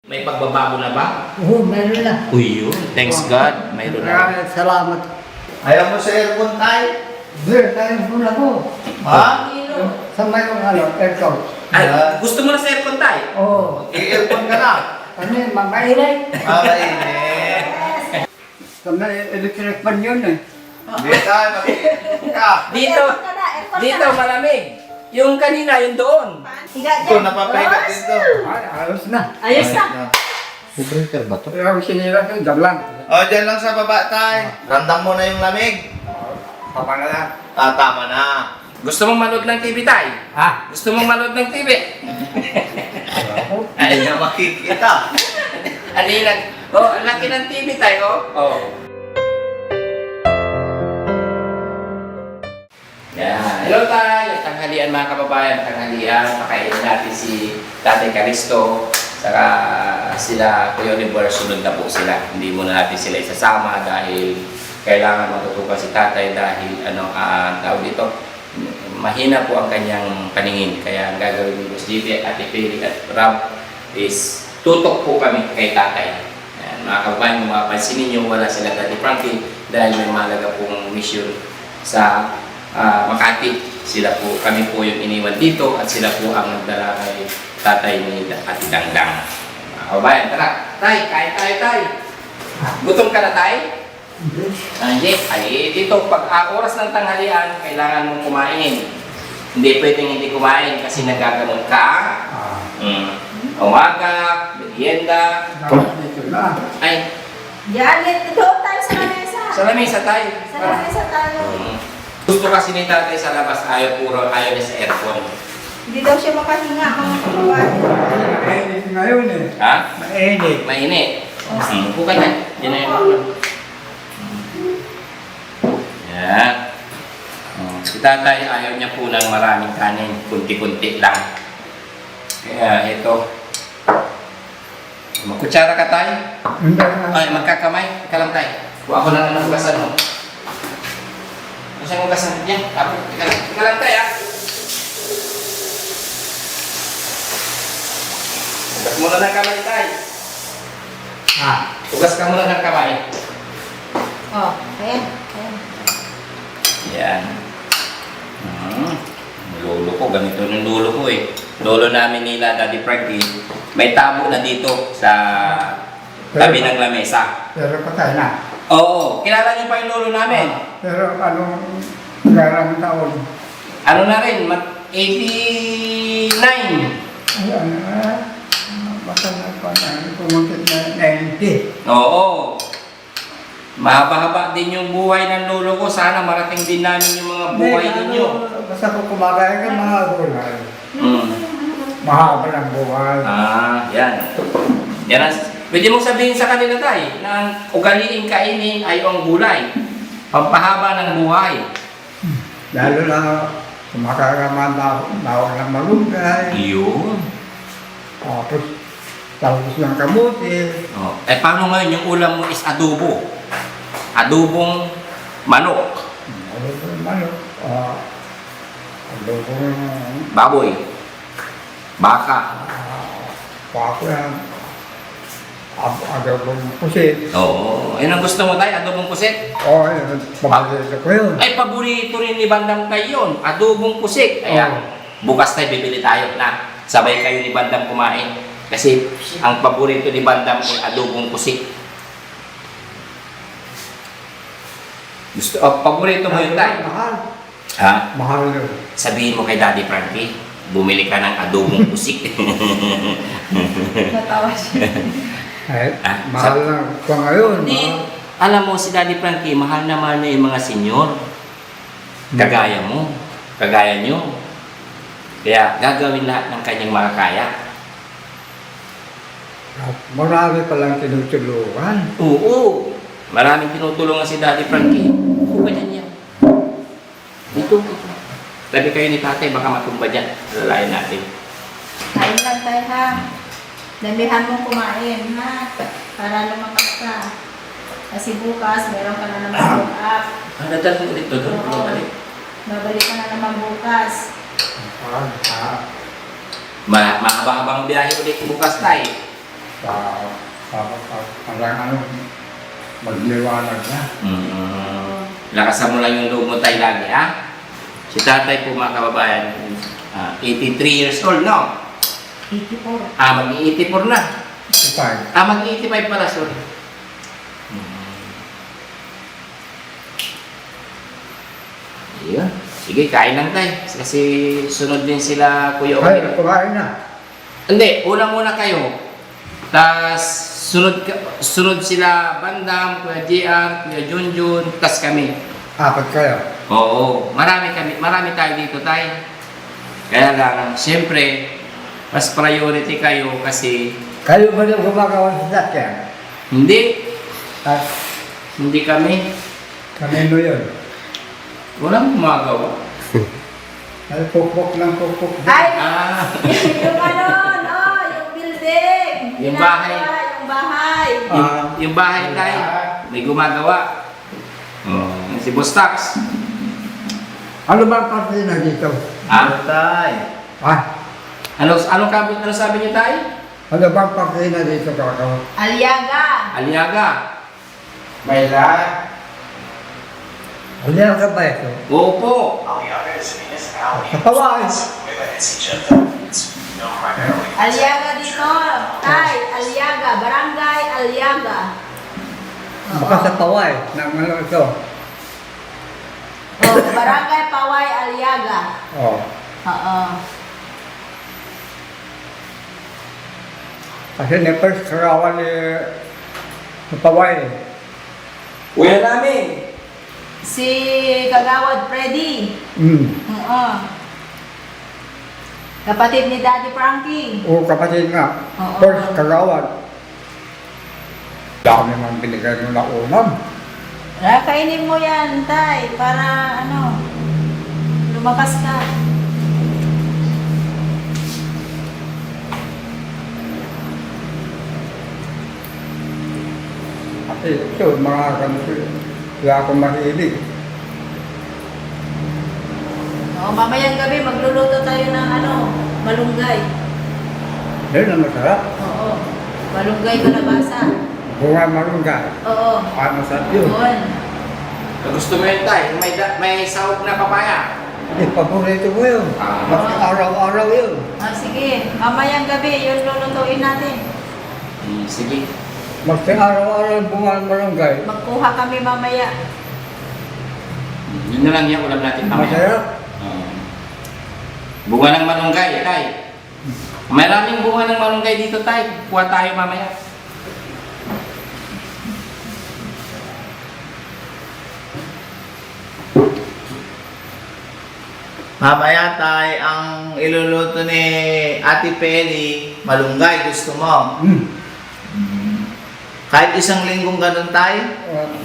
May pagbabago na ba? Oo, meron na. Uy, yun. Thanks God. Mayroon na. Maraming salamat. Ayaw mo sa aircon tayo? Sir, tayo muna po. Ha? Sa may aircon. Ay, gusto mo na sa aircon tayo? Oo. I-aircon ka na. Ano yun, mamailay? Makainit. Sa may electric pan yun eh. Hindi tayo, mag-i-aircon ka. Dito malamig. Yung kanina, yung doon. Ito, napapahigat dito. Ay, ayos na. Ayos na. Breaker ba to? Pero ang sinira ko, dablang. O, dyan lang sa baba tayo. Randang mo na yung lamig. Tama na lang. Tama na. Gusto mong manood ng TV tayo? Ha? Gusto mong manood ng TV? Ay, na makikita. Alilang. Oh, ang laki ng TV tayo. Oh. Yan. Hello tayo. Tanghalian mga kababayan. Tanghalian. Pakainin natin si Tatay Calisto. Saka sila, Kuya Oliver, sunod na po sila. Hindi muna natin sila isasama dahil kailangan matutukan si Tatay dahil tawag dito, mahina po ang kanyang paningin. Kaya ang gagawin ni Boss JB at Ipili at Rob is tutok po kami kay Tatay. Yan, mga kababayan, kung mapapansin ninyo, wala sila Daddy Frankie dahil may malaga pong mission sa Makati. Sila po, kami po yung iniwan dito at sila po ang nagdala kay Tatay ni Ate Dangdang. Mga kababayan, tara! Tay, kain tayo, Tay! Gutom ka na, Tay? Yes. Ay, dito, pag oras ng tanghalian, kailangan mong kumain. Hindi pwedeng hindi kumain kasi nagagamot ka. Umaga, merienda. Dito na. Ay, Yan, doon tayo sa lamesa. sa lamesa, Tay. Sa lamesa tayo. Gusto kasi ni Tatay sa labas, ayaw niya sa aircon. Hindi daw siya makahinga, mga kababayan. Mainit ngayon eh. Ha? Mainit. Mainit. Upo ka na. Yan na yun. Yan. Si Tatay, ayaw niya po ng maraming kanin. Kunti-kunti lang. Kaya ito. Magkutsara ka, Tay? Hindi na. Ay, magkakamay. Ka lang, Tay. Kuha ko na ng hugasan mo. Masang hugasan niya. Ka lang, Tay, ha? Hugas muna ng kamay, Tay. Hugas ka muna ng kamay. Oh, ayan. Ayan. Yan. Lolo ko, ganito yung lolo ko eh. Lolo namin nila, Daddy Frankie, may tabo na dito sa tabi ng lamesa. Pero patay na. Oo, kilala niyo pa yung lolo namin. Pero anong garang taon? Ano na rin, 89. Ayan na. Baka na pa na. Pumuntit na 90. Oo. Mahaba-haba din yung buhay ng lolo ko. Sana marating din namin yung mga buhay ninyo. Basta kung kumakain ka, mga gulay. Mahaba ng buhay. Yan. Yan ang, pwede mong sabihin sa kanila, Tay, na ang ugaliing kainin ay ang gulay. Pampahaba ng buhay. Lalo na kumakain ka man bawal ng malunggay. Yun. Tapos ng kamuti. Oh. Eh, paano ngayon yung ulam mo is adobo? Adobong manok. Ano ba yung manok? Ano ba yung Baboy. Baka. pako yan? Adobong pusit. Oo. Yun ang gusto mo, Tay? Adobong pusit? Oo, paborito ko yun. Ay, paborito rin ni Bandam kayo yun. Adobong pusit. Ayan. Bukas tayo, bibili tayo na sabay kayo ni Bandam kumain. Kasi ang paborito ni Bandam ay adobong pusit. Gusto, paborito mo yun, Tay? Mahal. Ha? Mahal yun. Sabihin mo kay Daddy Frankie, bumili ka ng adobong pusit. Natawa siya. Mahal lang pa ngayon. Hindi. Alam mo, si Daddy Frankie, mahal na mahal na yung mga senyor. Kagaya mo. Kagaya nyo. Kaya gagawin lahat ng kanyang makakaya. Marami palang tinutulungan. Oo. Maraming tinutulungan si Daddy Frankie. Oo, ganyan yan. Dito. Tabi kayo ni Tatay, baka matumba dyan. Lalayan natin. Kain lang tayo, ha? Damihan mo kumain, ha? Para lumakas ka. Kasi bukas, meron ka na naman build up. Dadal mo ulit doon. Babalik ka na naman bukas. Mahaba-habang biyahe ulit bukas tayo. Parang ano, magliwanag na. Lakasan mo lang yung loob mo tayo lagi, ha? Si tatay po mga kababayan, 83 years old, no? 84. Mag-84 na. Ipag. Mag-85 pala, sorry. Ayun. Sige, kain lang tayo. Kasi sunod din sila Kuya Ay, Omer. kumain na. Hindi, una muna kayo. Tapos sunod sila Bandam, Kuya JR, Kuya Junjun, tas kami. Apat kayo. Oo, marami tayo dito tayo. Kaya lang, siyempre, mas priority kayo kasi Kayo ba yung gumagawa sa sasakyan? hindi At kami. kanino yun? Walang gumagawa. Ay, pukpok ng pukpok. Ay! Ah, Yung ano, no? Yung building. Yung bahay. Ginagawa, yung bahay. yung bahay tayo, may gumagawa. Si Boss Tax. Ano ba ang parte na dito? Ah, Tay. Ah, ano sabi niyo tayo? ano ba ang parte na dito kakao? Aliaga. Aliaga. May lahat. Ano ka ba ito? Oo po. Sa Pawais. Aliaga dito. Tay, Aliaga. Barangay Aliaga. Baka sa Pawais. Nang ano ito? Oh, Barangay Paway Aliaga. Oh. Oo. Kasi first karawan ni sa Pawais. Kuya namin. Si Kagawad Freddy. Oo. Kapatid ni Daddy Frankie. O kapatid nga. Oo. First karawan. Dami mang binigay mo na ulam. Kainin mo yan, Tay, para ano, lumakas ka. Kasi ito, mga kanto, wala akong mahilig. Oo, mamayang gabi magluluto tayo ng ano, malunggay. Yan ang masarap. Oo. Malunggay kalabasa. Bunga marunggay. Oo. Paano sa yun? Yun. Gusto mo yun tayo? May sahog na papaya. Eh, paborito ko yun. Mas araw-araw yun. Sige, mamayang gabi, yun lulutuin natin. Sige. Mas araw-araw bunga marunggay. Magkuha kami mamaya. Yun na lang yung ulam natin mamaya. Masarap. Bunga ng malunggay, tay. Maraming bunga ng malunggay dito, tay. Kuha tayo mamaya. Mamaya tay, ang iluluto ni Ate Peli, malunggay, gusto mo? Kahit isang linggong ganun tay?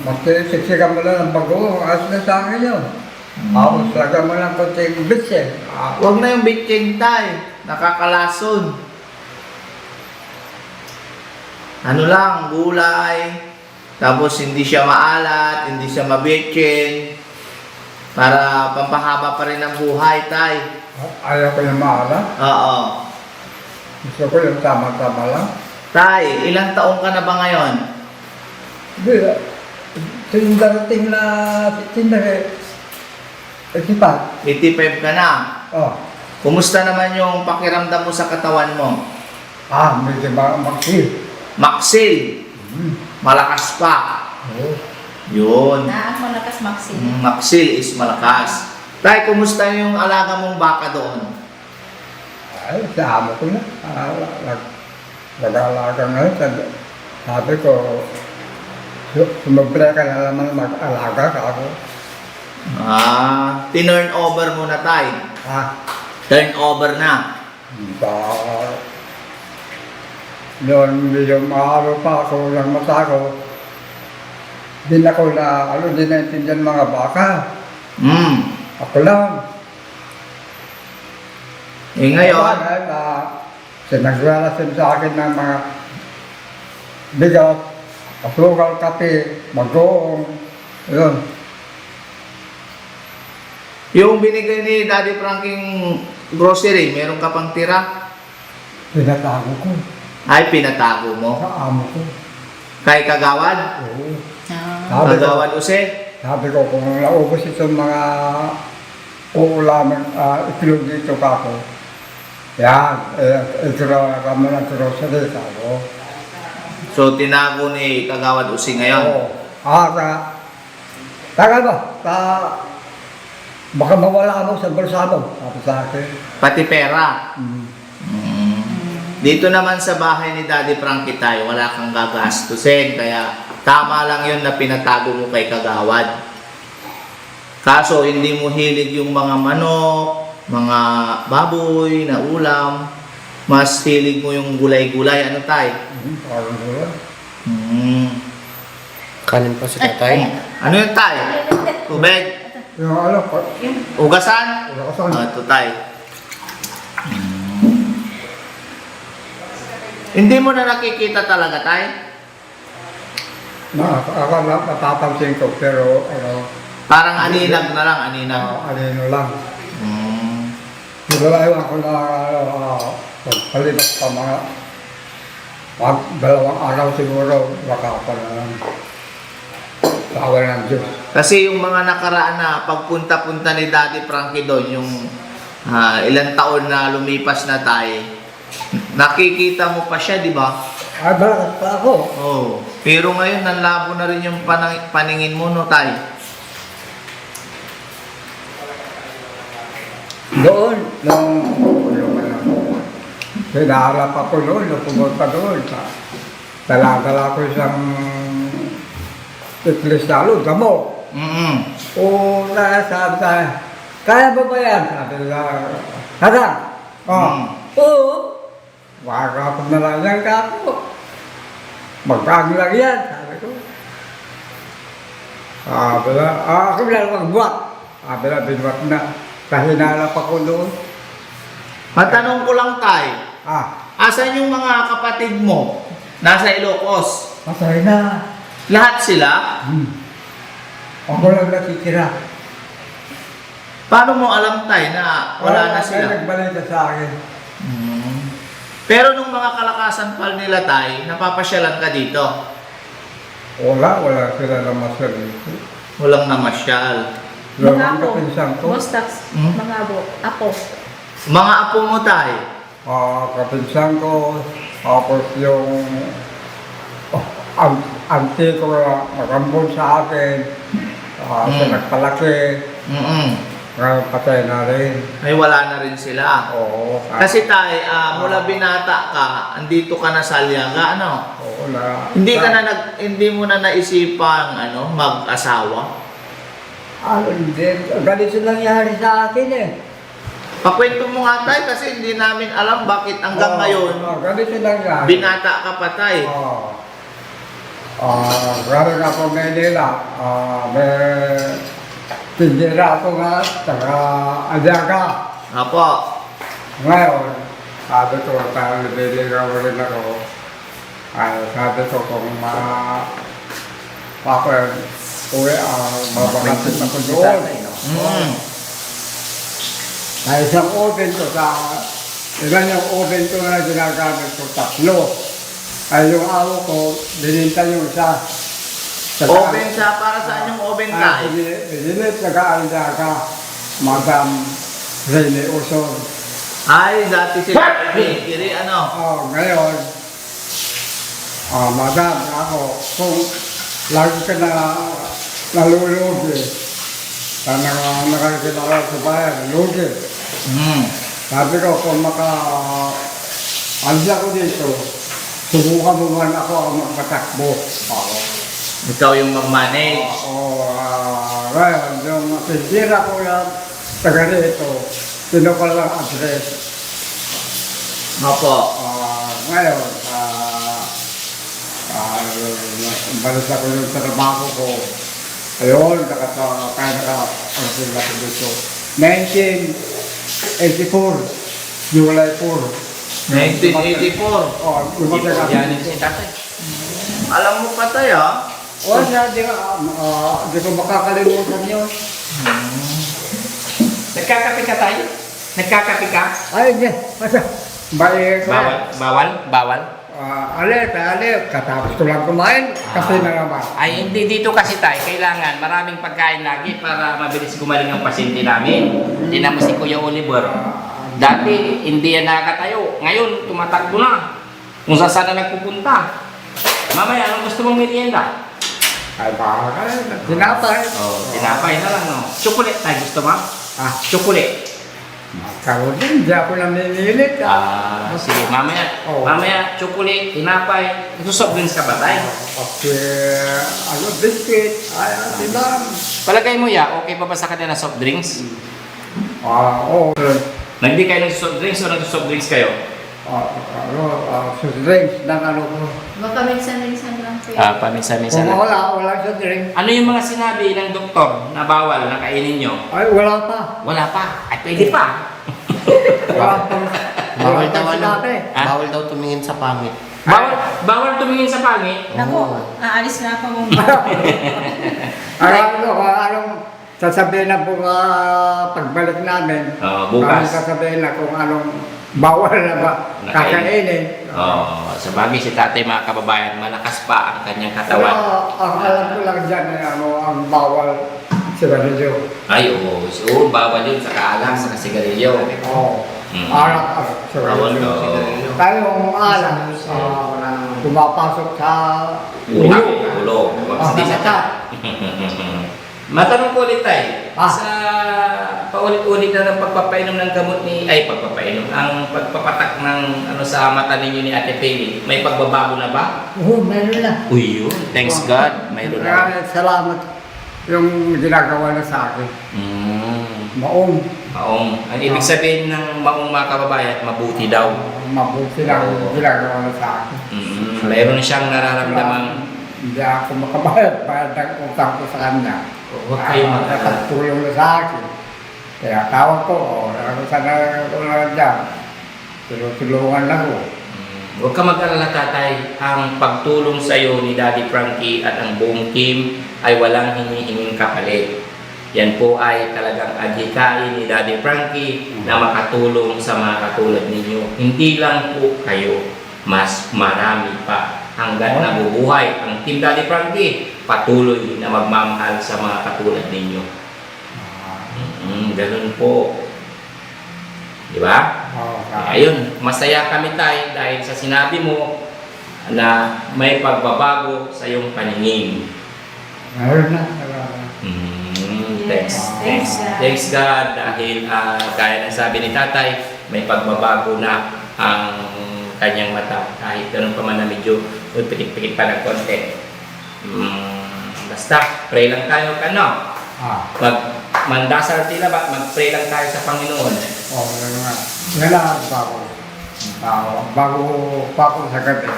Mas siksikan mo lang ng bago. Ayos na sa akin yun. Tapos lagyan mo lang konting bits eh. Huwag na yung bitching tay, nakakalason. Ano lang, gulay, tapos hindi siya maalat, hindi siya mabitchin, para pampahaba pa rin ang buhay tay. Ayaw ko yung maalat. Oo. Gusto ko yung tama-tama lang. Tay, ilang taong ka na ba ngayon? Hindi. Yung darating na tindari. Sipat. 85 ka na. Oh. Kumusta naman yung pakiramdam mo sa katawan mo? Medyo ba makil. Maksil, malakas pa. Oh. Yun. Ang malakas Maxine. Maksil is malakas. Tay, kumusta yung alaga mong baka doon? Ay, sa amo ko na. Nag-alaga ngayon. Sabi ko, sumabra ka na naman mag-alaga ka ako. Tinurn over mo na tay. Turn over na. Noon, medyo maaro pa ako ng mata ko. Di naintindihan mga baka. Ako lang. Ngayon, Sinagralasin sa akin ng mga bigat, asukal, kape, mag-oong. Yun. yung binigay ni Daddy Franking grocery, meron ka pang tira? Pinatago ko. Ay, pinatago mo. Sa amo ko. Kay Kagawad? Oo. Ah. Kagawad Use? Sabi ko, kung naubos itong mga uulaman, itlog dito ka ako. Yan, ito na kami ng grocery ka ako. So, tinago ni Kagawad Use ngayon? Oo. Taga ba? Baka mawala mo sa bulsa mo. Sabi sa akin. Pati pera? Mm. Dito naman sa bahay ni Daddy Frankie tayo, wala kang gagastusin. Kaya tama lang yun na pinatago mo kay Kagawad. Kaso hindi mo hilig yung mga manok, mga baboy na ulam. Mas hilig mo yung gulay-gulay. Ano tayo? Parang gula. Kanin pa si tatay. Ano yun tayo? Tubig? Yung ano, Ugasan? wala ka saan. Ito tayo. Hindi mo na nakikita talaga tayo? Ako natapansin ko, pero ano, Parang aninag na lang, aninag. ano lang. Mm. Nagalayo ako na pagpalipas pa mga dalawang araw siguro, baka pa na lang. Tawa ng Diyos. Kasi yung mga nakaraan na pagpunta-punta ni Daddy Frankie doon, yung ilang taon na lumipas na tayo, nakikita mo pa siya, di ba? Ay, balakas pa ako. Oh. Pero ngayon, nanlabo na rin yung paningin mo, no, tay? Doon, yung hinaharap ako noon, nung pumunta doon. Dala-dala ko isang iklisyalo, damo. Oo, sabi tayo, kaya ba ba yan? Sabi nila, Hadang, oo. Wakapag na lang yan ka ako. Magpagod lang yan, sabi ko. Sabi na, ako na magbuhat. Sabi na, binuhat na. Kasi hinalap ako doon. Matanong ko lang, tay. Asan yung mga kapatid mo? Nasa Ilocos. Masaya na. Lahat sila? Ako lang nakikira. Paano mo alam, tay, na wala na sila? Kaya nagbalita sa akin. Pero nung mga kalakasan pal nila, tay, napapasyalan ka dito? Wala sila na masalito. Walang namasyal. Mga apo. Kapinsan ko. Bostax. Mga apo. Mga apo mo, tay? Kapinsan ko. Tapos yung auntie ko na nakambol sa akin. Sa nagpalaki. Ngayon patay na rin. Ay, wala na rin sila. Oo. Kasi tay, mula binata ka, andito ka na sa Aliaga, ano? Oo na. Hindi mo na naisipang mag-asawa? Hindi. Ganito nangyari sa akin eh. Pakwento mo nga tay kasi hindi namin alam bakit hanggang ngayon Ganito nangyari. binata ka pa tay. Galing ako Manila. May tindira ako nga, taga Aliaga. Apo. Ngayon, sabi ko, nabiligaw rin ako. Sabi ko kung mabakasin ako doon. Isang oven ko ilan yung oven ko na ginagamit ko, 3. Yung awo ko, bininta yung isa. Oven siya, para saan yung oven tay? Bininit, nag-aalaga, Madam Rene Uson. Ay, dati sila kiri Ngayon, Madam, ako, kung lagi ka na nalulugi, nakakilala sa bayan, lugi. Sabi ko, kung alis ako dito, subukan mo man ako ang magpatakbo. Ikaw yung mag-manage. Ngayon, yung tindira ko yan, taga rito, tinukal lang address. Apo. Ngayon, balis ako yung trabaho ko. Ayun, kaya naka-arsil ako dito. 1984, July 4. 1984. Lumatay ako. Yan si tatay. Alam mo pa tay, Di ko makakalimutan yun. Nagkakape ka tayo? Nagkakape ka? Ay, hindi. Balik. Bawal? Bawal? Bawal? alit. Katapos ko lang kumain, kasi na naman. Ay, hindi dito kasi tayo. Kailangan maraming pagkain lagi para mabilis gumaling ang pasyente namin. Tinan mo si Kuya Oliver. Dati, hindi yan nakakatayo. Ngayon, tumatakbo na. Kung saan na nagpupunta. Mamaya, anong gusto mong merienda? Ay, baka tinapay. Tinapay na lang, no? Chocolate tayo gusto mo? Chocolate. Karoon din, di ako namimilit. Sige, mamaya. Oh. Mamaya, chocolate, tinapay. Soft drinks ka ba tayo? Biscuit, diba? Palagay mo ya, okay pa ba sa kanila soft drinks? Oo. Nagdi kayo ng soft drinks o nag-soft drinks kayo? Drinks ng ano ko. Baka minsan-minsan lang po. Paminsan-minsan Kung lang. wala sa drink. Ano yung mga sinabi ng doktor na bawal na kainin nyo? Ay, wala pa. Wala pa. Ay, pwede pa. Wala pa. Bawal daw sinabi. Bawal daw tumingin sa pangit. Bawal tumingin sa pangit. Naku, aalis na ako mong Anong sasabihin na po pagbalik namin. Bukas. Sasabihin na kung anong bawal na ba kakainin. Sa bagay si tatay mga kababayan, malakas pa ang kanyang Pero katawan. ang alam ko lang dyan ang bawal sigarilyo. Ay, oo, bawal yun sa kaalam, sa kasigarilyo. Oo. Mm. Alak Bawal sigarilyo. daw. Tayong alak, pumapasok sa Ulo. Hindi sa mata. Matanong ko ulit tayo. Ah. Sa paulit-ulit na ng pagpapainom ng gamot ang pagpapatak ng sa mata ninyo ni Ate Peli, may pagbabago na ba? Oo, meron na. Uy, yun. Thanks God. Mayroon na. Maraming salamat yung ginagawa na sa akin. Maong. Maong. Ang ibig sabihin ng maong mga kababayan, mabuti daw. Mabuti lang yung ginagawa na sa akin. Mayroon siyang nararamdamang Hindi ako makabayad para nag-utang ko sa kanya. huwag kayong mag-alala. Nakatulong na sa akin. Kaya tawag ko, sana ko na dyan. Tulungan lang ko. Huwag ka mag-alala tatay, ang pagtulong sa iyo ni Daddy Frankie at ang buong team ay walang hinihinging kapalit. Yan po ay talagang adhikain ni Daddy Frankie na makatulong sa mga katulad ninyo. Hindi lang po kayo, mas marami pa. Hanggat nabubuhay ang Team Daddy Frankie, patuloy na magmamahal sa mga katulad ninyo. Ganun po. Di ba? Ayun, masaya kami tayo dahil sa sinabi mo na may pagbabago sa iyong paningin. Meron na. Thanks God dahil gaya ng sabi ni tatay, may pagbabago na ang kanyang mata kahit ganun pa man na medyo pikit-pikit pa ng konti. Basta, pray lang tayo mandasal tila ba, mag-pray lang tayo sa Panginoon. Yan lang ako. Bago pa ako sa gabi,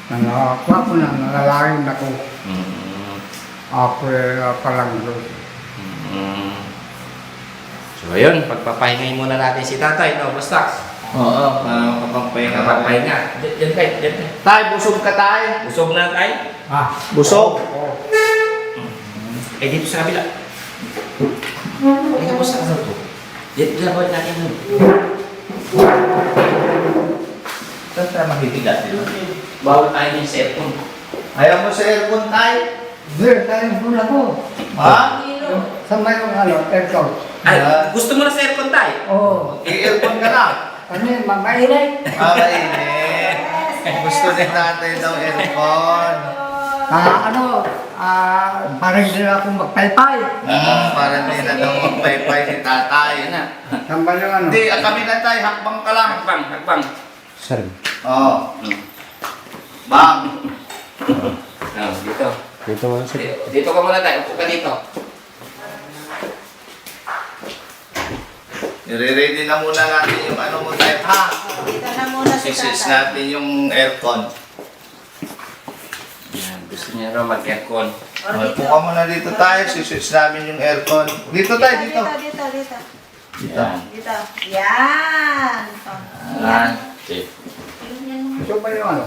nanalangin ako. Ako palang Diyos. So ayun, pagpapahingay muna natin si tatay, no? Basta. Oo, kapagpahinga. Kapagpahinga. Diyan tayo. Tay, busog ka tay. Busog na tayo. Busog? Oo. Dito sa kabila. Halika po sa kasal to. Dito na bawal natin nun. Saan tayo mahihiga? Bawal tayo ng cellphone. Ayaw mo sa aircon tay? Hindi, tayo muna ko. Ha? Sa may aircon. Ay, gusto mo na sa aircon tayo? Oo. I-aircon ka na. Ano yun, mamainay? Mainit. Gusto din natin daw aircon. Parang hindi na akong magpaypay. Parang din na daw magpaypay si tatay. Saan ba yung ano? Hindi, kami na tay, hakbang ka lang. Hakbang. Sir. Oo. Bang. Dito. Dito mo sir. Dito ka muna tayo. Upo ka dito. Nire-ready na muna natin yung ano mo tayo. Ha? Dito na muna si Switch tatay. natin yung aircon. Yan, gusto niya raw mag-aircon. Upo ka muna dito tayo, switch namin yung aircon. Dito tayo, dito. Dito. Dito. Dito. Yan. Yan. Okay. Ito ba yung ano?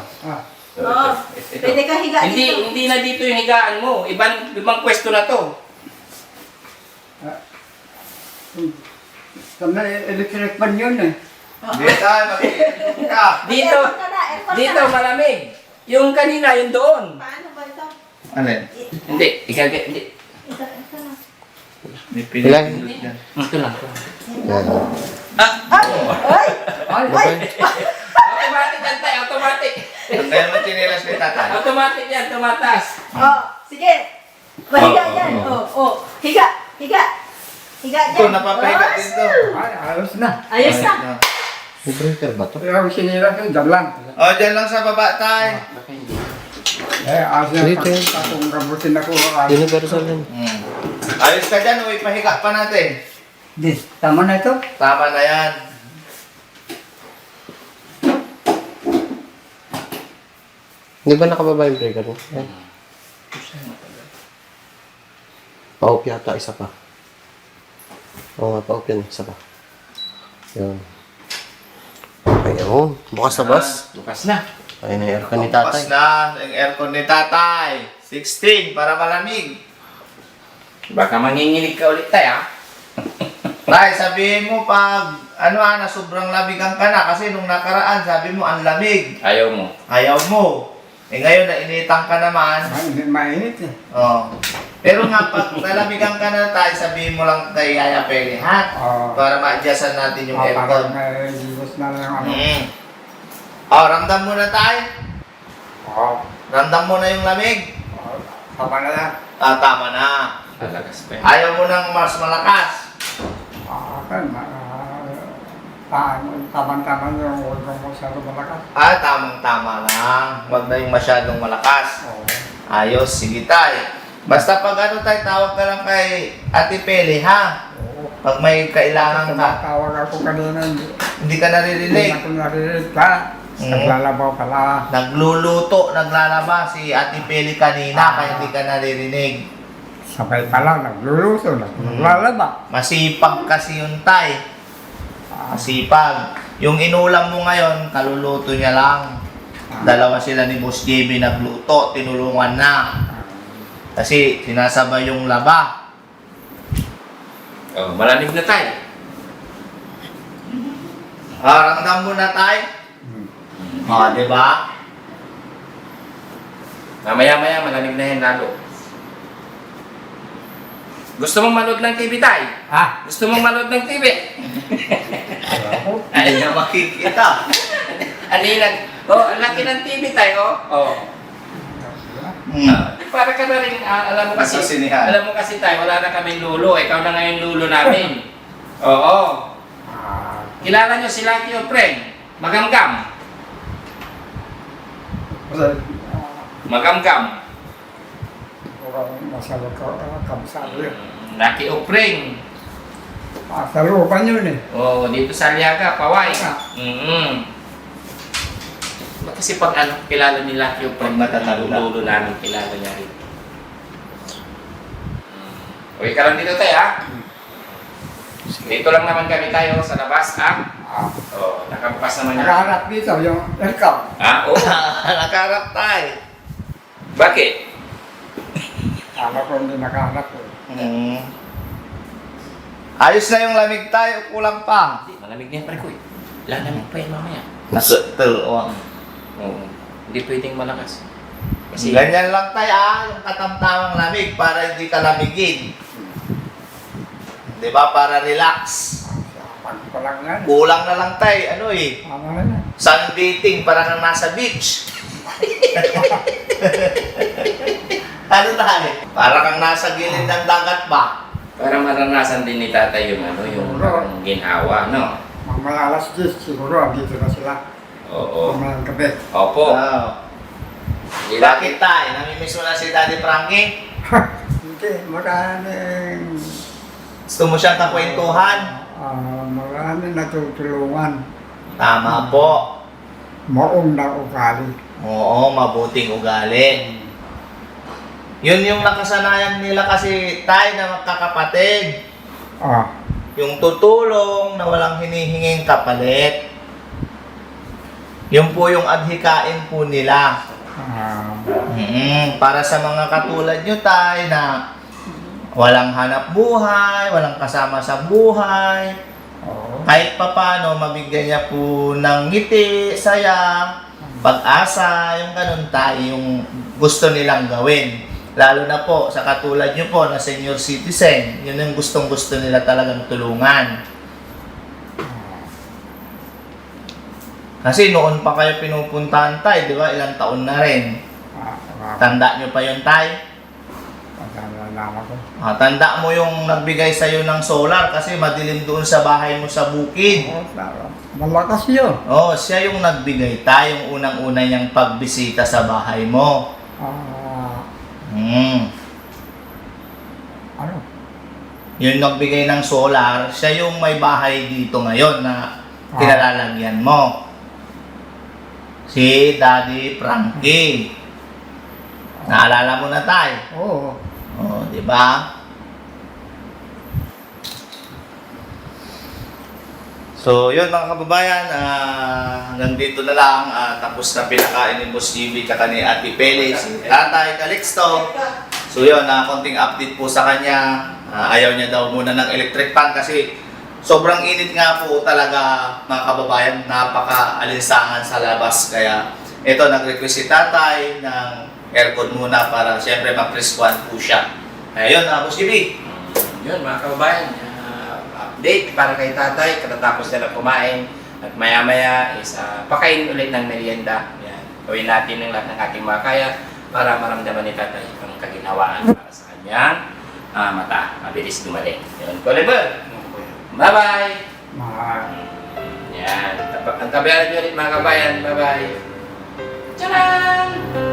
Oh, pwede ka higa dito. Hindi na dito yung higaan mo. Ibang pwesto na to. Sa may electric pan yun eh. Hindi tayo, mag-iinit ka. Dito, Aircon ka na, aircon ka dito na. malamig. Yung kanina, yung doon. Paano ba ito? Alin? Hindi, hindi. Ito na. May pinipindot dyan. Ito lang. Yan. Ay! Ay, Automatic yan tayo, automatic. Ang kaya mo chinilas ni tatay. Automatic yan, tumatas. Oh, sige. Pahiga Oo, dyan. oo. Oh. Higa. Higa. Higa dyan. Ito, napapahiga din to. ay, ayos na. Ayos na. May breaker ba to? Yung sinira ko, dyan lang. O, dyan lang sa baba tayo. Baka hindi. Ayos na. Dito yun. Kung gabutin ako, ayos. Universal yan. Ayos ka dyan, uy, pahiga pa natin. Tama na ito? Tama na yan. Di ba nakababa yung breaker mo? Yan. Pa-off yata, isa pa. Oo nga, pa-off yan, isa pa. Yun. Okay, yun. Bukas na, boss. Bukas na. Ayun na yung aircon ni Bukas tatay. na, yung aircon ni tatay. 16, para malamig. Baka manginginig ka ulit tayo, ha? Tay, sabihin mo pag, na sobrang lamigan ka na. Kasi nung nakaraan, sabi mo, ang lamig. Ayaw mo. Ayaw mo. Eh ngayon, nainitan ka naman. Ay, hindi mainit eh. Oh. Pero nga, pag nalamigan ka na tayo, sabihin mo lang kay Yaya Peli, ha? Oo. Para ma-adjustan natin yung Parang aircon. may gilos na lang ano. Oh, ramdam mo na tayo. Oo. Ramdam mo na yung lamig. Tama na yan. Tama na. Lalakas pa yan. Ayaw mo nang mas malakas. Tama-tama yung huwag mo masyado malakas. Tamang-tama lang. Huwag na yung masyadong malakas. Oo. Ayos, sige tayo. Basta pag tayo, tawag ka lang kay Ate Peli, ha? Oo. Pag may kailangan ka, Tumatawag ako kanina, hindi ka hindi naririnig. ako narinig ka. Naglalabaw pala. Nagluluto, naglalaba si Ate Peli kanina, kaya hindi ka naririnig. Sabay pala, nagluluto, naglalaba. Masipag kasi yun, tay. Masipag. Yung inulam mo ngayon, kaluluto niya lang. Dalawa sila ni Boss JB nagluto, tinulungan na. Kasi sinasabay yung laba. Oh, malamig na tayo. Ramdam mo na, tay. Di ba? Mamaya-maya, malamig na yan lalo. Gusto mong manood ng TV tayo? Ah, Gusto mong manood ng TV? Ay na makikita. Aninag. Oh, ang laki ng TV tayo, oh. Para ka na rin, alam mo kasi, Nasa sinihan. alam mo kasi tayo, wala na kaming lulo. Ikaw na ngayon lulo namin. Oo. Kilala nyo si Lucky O'Preng? Magamgam. Magamgam. masyado kabisado yun. Lucky O'Preng. Sa looban yun eh. Oo, dito sa Aliaga, Paway. Ah. Kasi pag kilala ni Lucky O'Preng, Pag matatanda. lulo namin, kilala niya rin. Okay ka lang dito tayo, ha? Dito lang naman kami tayo sa labas, ha? Oo, nakabukas naman yan. Nakaharap dito yung aircon. Ha? Oo. Nakarap tayo. Bakit? Alam ko hindi nakaharap eh. Ayos na yung lamig tayo, kulang pa. Hindi, malamig na yan, pare ko eh. Lalamig pa yan mamaya. Nasutul. Oo. Hindi pwedeng malakas. Kasi, Ganyan lang tayo, yung katamtamang lamig para hindi ka lamigin. Di ba? Para relax. Pag ko lang yan. Kulang na lang tayo, Tama na yan. sunbathing para kang nasa beach. Ano tayo? Para kang nasa gilid ng dagat ba? parang maranasan din ni tatay yung yung parang ginhawa, no? Mamaya alas 10 siguro, andito na sila. Oo. Mamayang gabi. Opo. Hindi Bakit tayo? Namimiss mo na si Daddy Frankie? Hindi, maraming... Gusto mo siyang kakwentuhan? Maraming natutulungan. Tama po. Maong na ugali. Oo, mabuting ugali. Yun yung nakasanayan nila kasi tayo na magkakapatid. Yung tutulong na walang hinihinging kapalit. Yun po yung adhikain po nila. Para sa mga katulad nyo tayo na walang hanap buhay, walang kasama sa buhay. kahit papano mabigyan niya po ng ngiti, saya, pag-asa, yung ganun tayo yung gusto nilang gawin. Lalo na po sa katulad nyo po na senior citizen, yun yung gustong-gusto nila talagang tulungan. Kasi noon pa kayo pinupuntahan tayo, di ba? Ilang taon na rin. Tanda nyo pa yun tayo? Tanda mo yung nagbigay sa'yo ng solar kasi madilim doon sa bahay mo sa bukid. Malakas yun. Oh, siya yung nagbigay tayo, yung unang-una niyang pagbisita sa bahay mo. Ano? Yung nagbigay ng solar, siya yung may bahay dito ngayon na kinalalagyan mo. Si Daddy Frankie. Naalala mo na tayo? Oo. Oh, di ba? So, yun mga kababayan, hanggang dito na lang. Tapos na pinakain ni Boss GB kaka ni Ate Pele, si Tatay Calixto. So yun, konting update po sa kanya. Ayaw niya daw muna ng electric fan kasi sobrang init nga po talaga mga kababayan. Napaka-alinsangan sa labas. Kaya ito, nag-request si Tatay ng aircon muna para siyempre mag-preskuhan po siya. Ayun, Boss GB. Yun mga kababayan, update para kay tatay, katatapos nila kumain at maya-maya is pakain ulit ng merienda. Yan. Gawin natin ng lahat ng ating makaya para maramdaman ni tatay ang kaginhawaan para sa kanyang mata. Mabilis gumaling. Yun, Oliver. Bye-bye! Yan. Ang kabayan nyo ulit mga kabayan. Bye-bye! Tcharam!